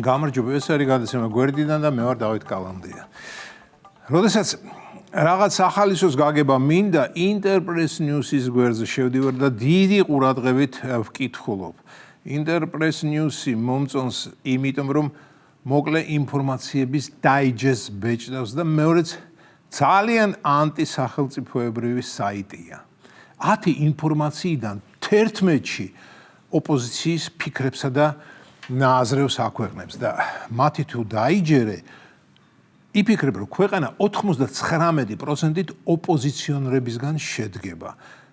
გამარჯობა, ეს არის გადაცემა გვერდიდან და მე ვარ დავით კალანდია. როდესაც რაღაც ახალისოს გაგება მინდა, Interpress News-ის გვერდზე შევდივარ და დიდი ყურადღებით ვკითხულობ. Interpress News-ი მომწონს იმიტომ, რომ მოკლე ინფორმაციების დაიჯესტს ბეჭდავს და მეორეც ძალიან ანტისახელწიფოებრივი საიტია. 10 ინფორმაციიდან 11-ში ოპოზიციის ფიქრებსა და ნაზრევს აქვეყნებს და მათი თუ დაიჯერე იფიქრებ, რომ ქვეყანა 99%-ით ოპოზიციონერებისგან შედგება.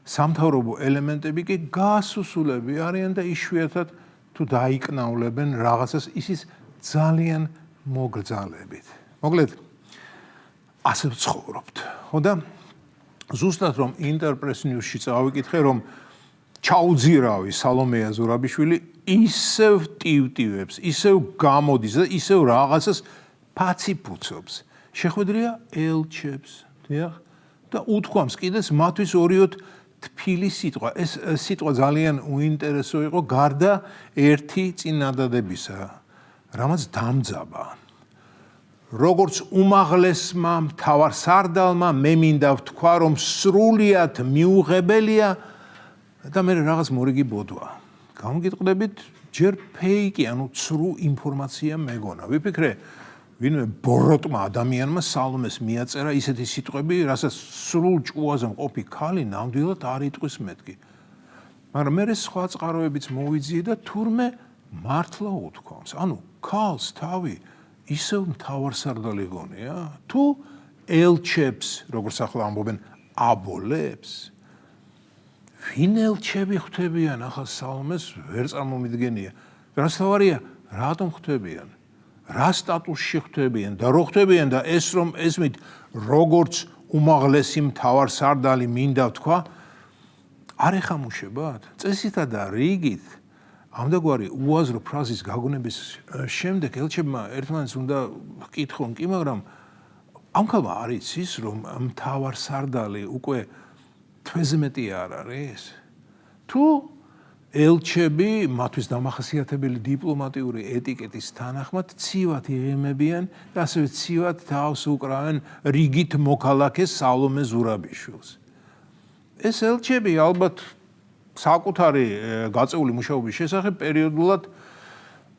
სამთავრობო ელემენტები კი გასუსულები არიან და იშვიათად თუ დაიკნავლებენ რაღაცას ისიც ძალიან მოგრძალებით. მოკლედ, ასე ვცხოვრობთ. ხო და ზუსტად რომ Interpress News-ში წავიკითხე, რომ ჩაუძირავი სალომეა ზურაბიშვილი ისევ ტივტივებს, ისევ გამოდის და ისევ რაღაცას ფაციფუცობს. შეხვედრია ელჩებს, დიახ, და უთქვამს კიდეც მათთვის ორიოდ თბილი სიტყვა. ეს სიტყვა ძალიან უინტერესო იყო გარდა ერთი წინადადებისა, რამაც დამძაბა. როგორც უმაღლესმა მთავარსარდალმა მე მინდა ვთქვა, რომ სრულიად მიუღებელია და მე რაღაც მორიგი ბოდვა. გამოგიტყდებით, ჯერ ფეიკი, ანუ ცრუ ინფორმაცია მეგონა. ვიფიქრე, ვინმე ბოროტმა ადამიანმა სალომეს მიაწერა ისეთი სიტყვები, რასაც სრულ ჭკუაზე მყოფი ქალი ნამდვილად არ იტყვის მეთქი. მაგრამ მე სხვა წყაროებიც მოვიძიე და თურმე მართლა უთქვამს. ანუ ქალს თავი ისევ მთავარსარდალი გონია, თუ ელჩებს, როგორც ახლა ამბობენ, აბოლებს. ვინ ელჩები ხვდებიან ახლა სალომეს ვერ წარმომიდგენია. რაც თავარია, რატომ ხვდებიან? რა სტატუსში ხვდებიან და რო ხვდებიან და ეს რომ ესმით როგორც უმაღლესი მთავარსარდალი მინდა ვთქვა, არ ეხამუშებათ? წესითა და რიგით ამდაგვარი უაზრო ფრაზის გაგონების შემდეგ ელჩებმა ერთმანეთს უნდა ჰკითხონ კი, მაგრამ ამ ქალმა არ იცის, რომ მთავარსარდალი უკვე თვეზე მეტი არ არის? თუ ელჩები მათთვის დამახასიათებელი დიპლომატიური ეტიკეტის თანახმად ცივად იღიმებიან და ასევე ცივად თავს უკრავენ რიგით მოქალაქეს სალომე ზურაბიშვილს. ეს ელჩები ალბათ საკუთარი გაწეული მუშაობის შესახებ პერიოდულად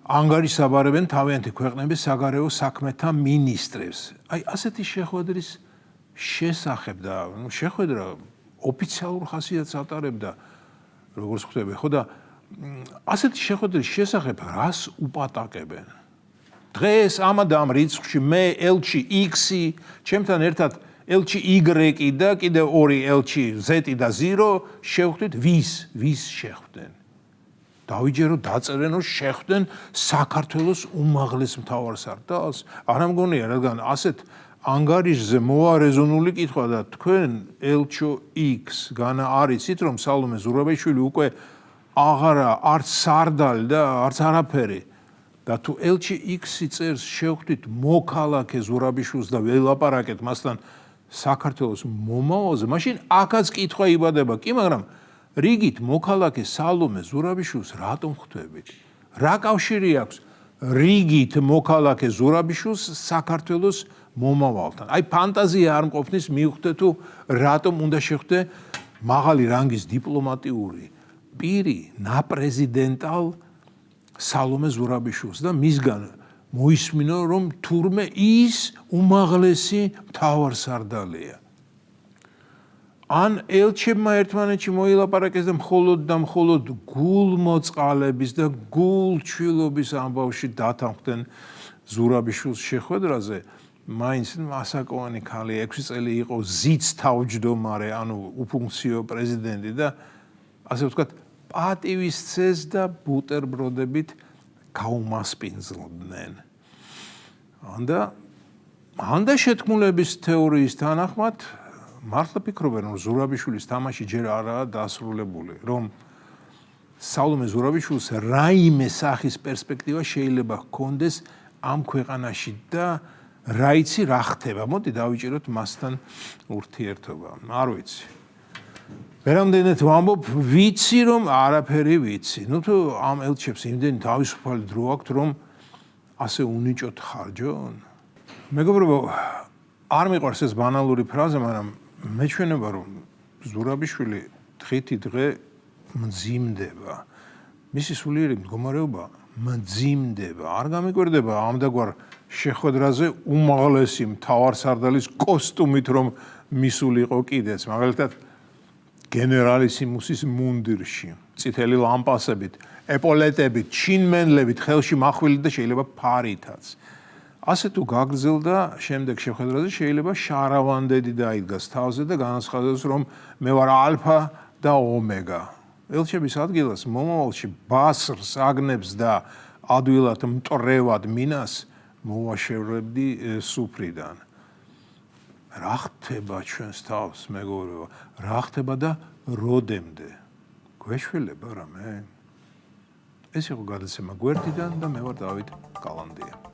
ანგარიშსაბარებენ თავიანთი ქვეყნების საგარეო საქმეთა მინისტრებს. აი ასეთი შეხვედრის შესახებ და შეხვედრა ოფიციალურ ხასიათს ატარებდა, როგორც ხვდები, ხო და ასეთი შეხვედრის შესახებ რას უპატაკებენ? დღეს ამ და ამ რიცხვში მე ელჩი X-ი, ჩემთან ერთად ელჩი Y და კიდევ ორი ელჩი Z და 0 შევხვდით, ვის შეხვდნენ? დავიჯერო, დაწერენო, შეხვდნენ საქართველოს უმაღლეს მთავარსარდალს? არ ამგონია, რადგან ასეთ ანგარიშზე მოვა რეზონული კითხვა და თქვენ ელჩო X განა არიცით, რომ სალომე ზურაბიშვილი უკვე აღარა არც სარდალი და არც არაფერი და თუ ელჩი X-ი წერს შევხვდით მოქალაქე ზურაბიშვილს და ველაპარაკეთ მასთან საქართველოს მომავალზე, მაშინ აქაც კითხვა იბადება, კი, მაგრამ რიგით მოქალაქე სალომე ზურაბიშვილს რატომ ხვდებით? რა კავშირი აქვს რიგით მოქალაქე ზურაბიშვილს საქართველოს მომავალთან? აი ფანტაზია არ მყოფნის მივხვდე თუ რატომ უნდა შეხვდე მაღალი რანგის დიპლომატიური პირი ნაპრეზიდენტალ სალომე ზურაბიშვილს და მისგან მოისმინო, რომ თურმე ის უმაღლესი მთავარსარდალია. ან ელჩებმა ერთმანეთში მოილაპარაკეს და მხოლოდ გულმოწყალების და გულჩვილობის ამბავში დათანხმდნენ ზურაბიშვილს შეხვედრაზე. მაინც ასაკოვანი ქალი 6 წელი იყო ზიც თავმჯდომარე, ანუ უფუნქციო პრეზიდენტი და ასე ვთქვათ, პატივისცეს და ბუტერბროდებით გაუმასპინძლდნენ. ანდა შეთქმულების თეორიის თანახმად მართლა ფიქრობენ, რომ ზურაბიშვილის თამაში ჯერ არაა დასრულებული, რომ სალომე ზურაბიშვილს რაიმე სახის პერსპექტივა შეიძლება ჰქონდეს ამ ქვეყანაში და რა იცი რა ხდება. მოდი დავიჭიროთ მასთან ურთიერთობა. არ ვიცი. ვერამდენეთ ვამბობ, ვიცი რომ არაფერი ვიცი. ნუ თუ ამ ელჩებს იმდენი თავისუფალი დრო აქვთ, რომ ასე უნიჭოთ ხარჯონ? მეგობრებო, არ მიყვარს ეს ბანალური ფრაზა, მაგრამ მეჩვენება რომ ზურაბიშვილი დღითი დღე მძიმდება. მისი სულიერი მდგომარეობა მძიმდება. არ გამიკვირდება ამდაგვარ შეხვედრაზე უმაღლესი მთავარსარდალის კოსტუმით რომ მისულიყო კიდეც, მაგალითად გენერალისიმუსის მუნდირში, წითელი ლამპასებით, ეპოლეტებით, ჩინმენლებით, ხელში მახვილი და შეიძლება ფარითაც. ასე თუ გაგრძელდა შემდეგ შეხვედრაზე შეიძლება შარავანდედი დაიდგას თავზე და განაცხადოს რომ მე ვარ ალფა და ომეგა. ელჩების ადგილას მომავალში ბასრს, აგნებს და ადვილად მტრევად მინას მოვაშორებდი სუფრიდან. რა ხდება ჩვენს თავს, მეგობრებო? რა ხდება და როდემდე? გვეშველება რამე? ეს იყო გადაცემა გვერდიდან და მე ვარ დავით კალანდია.